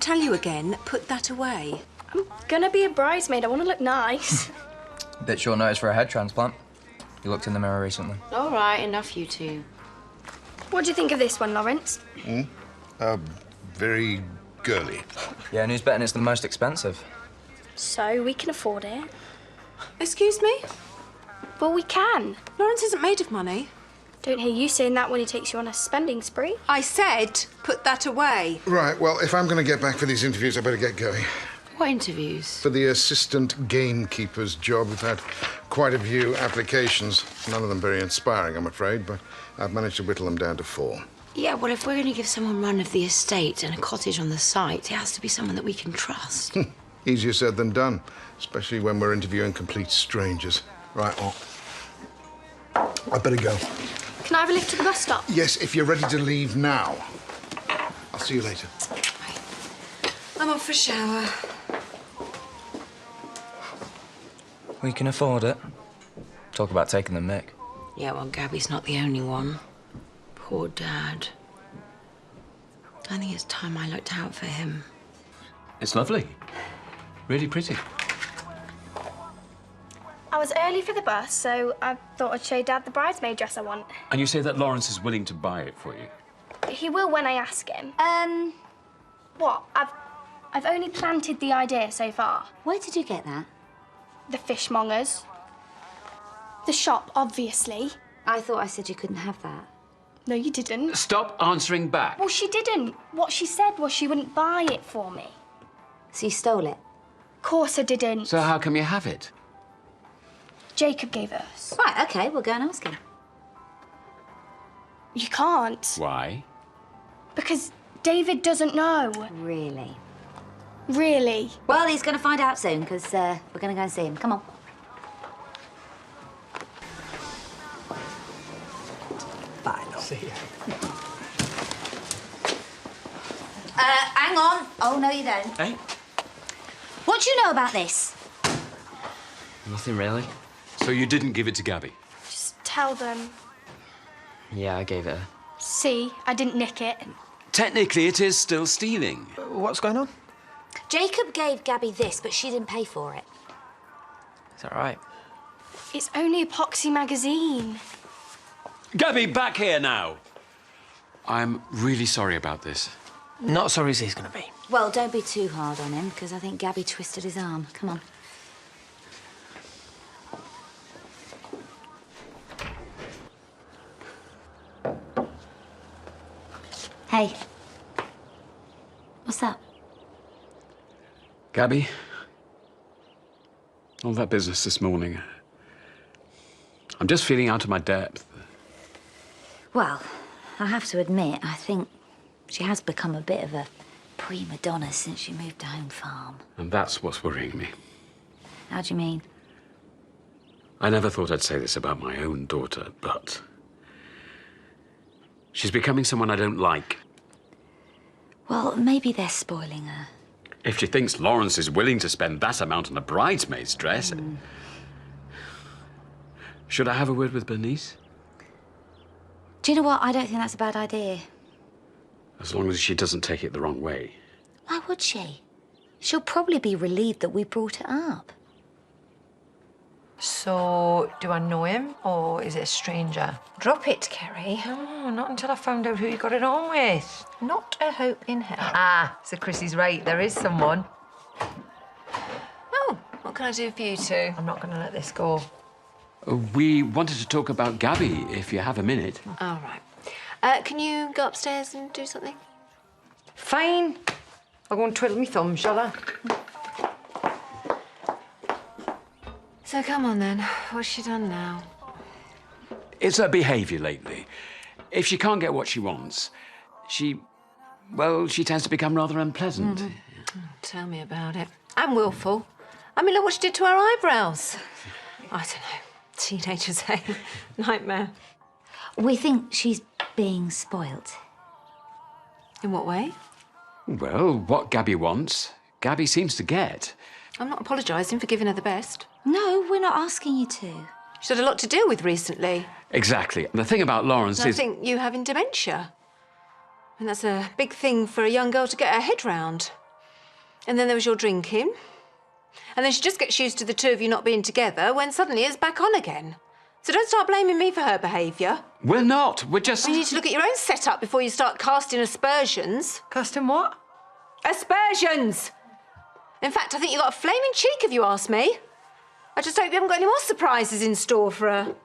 tell you again, put that away. I'm gonna be a bridesmaid. I want to look nice. Bit short notice for a head transplant. You looked in the mirror recently. All right, enough you two. What do you think of this one, Lawrence? Very girly. Yeah, and who's betting it's the most expensive? So we can afford it. Excuse me? Well, we can. Lawrence isn't made of money. Don't hear you saying that when he takes you on a spending spree. I said, put that away. Right, well, if I'm going to get back for these interviews, I better get going. What interviews? For the assistant gamekeeper's job, we've had quite a few applications. None of them very inspiring, I'm afraid, but I've managed to whittle them down to 4. Yeah, well, if we're going to give someone run of the estate and a cottage on the site, it has to be someone that we can trust. Easier said than done, especially when we're interviewing complete strangers. Right, well, I better go. Can I have a lift to the bus stop? Yes, if you're ready to leave now. I'll see you later. I'm off for a shower. We can afford it. Talk about taking the mick. Yeah, well, Gabby's not the only one. Poor Dad. I think it's time I looked out for him. It's lovely. Really pretty. I was early for the bus, so I thought I'd show Dad the bridesmaid dress I want. And you say that Lawrence is willing to buy it for you? He will when I ask him. What? I've only planted the idea so far. Where did you get that? The fishmongers. The shop, obviously. I thought I said you couldn't have that. No, you didn't. Stop answering back. Well, she didn't. What she said was she wouldn't buy it for me. So you stole it? Of course I didn't. So how come you have it? Jacob gave it us. Right, OK, we'll go and ask him. You can't. Why? Because David doesn't know. Really? Really? Well, he's going to find out soon, because we're going to go and see him. Come on. Bye, I'll see you. Hang on. Oh, no, you don't. Hey? What do you know about this? Nothing really. So you didn't give it to Gabby? Just tell them. Yeah, I gave it her. See, I didn't nick it. Technically, it is still stealing. What's going on? Jacob gave Gabby this, but she didn't pay for it. Is that right? It's only Epoxy magazine. Gabby, back here now! I'm really sorry about this. Not sorry as he's going to be. Well, don't be too hard on him, because I think Gabby twisted his arm. Come on. Hey. What's that? Gabby, all that business this morning, I'm just feeling out of my depth. Well, I have to admit, I think she has become a bit of a prima donna since she moved to home farm. And that's what's worrying me. How do you mean? I never thought I'd say this about my own daughter, but she's becoming someone I don't like. Well, maybe they're spoiling her. If she thinks Lawrence is willing to spend that amount on a bridesmaid's dress... Should I have a word with Bernice? Do you know what? I don't think that's a bad idea. As long as she doesn't take it the wrong way. Why would she? She'll probably be relieved that we brought it up. So, do I know him, or is it a stranger? Drop it, Kerry. No, not until I found out who you got it on with. Not a hope in hell. Ah, so Chrissy's right. There is someone. Oh, what can I do for you two? I'm not going to let this go. We wanted to talk about Gabby, if you have a minute. All right. Can you go upstairs and do something? Fine. I'll go and twiddle my thumb, shall I? So come on then. What's she done now? It's her behaviour lately. If she can't get what she wants, she tends to become rather unpleasant. Tell me about it. And willful. I mean, look what she did to our eyebrows. I don't know. Teenagers, eh? Nightmare. We think she's being spoilt. In what way? Well, what Gabby wants, Gabby seems to get. I'm not apologising for giving her the best. No, we're not asking you to. She's had a lot to deal with recently. Exactly. And the thing about Lawrence And I is... think you having dementia. And that's a big thing for a young girl to get her head round. And then there was your drinking. And then she just gets used to the two of you not being together when suddenly it's back on again. So don't start blaming me for her behaviour. We're not. We're just... You need to look at your own setup before you start casting aspersions. Casting what? Aspersions! In fact, I think you got a flaming cheek if you ask me. I just hope you haven't got any more surprises in store for her.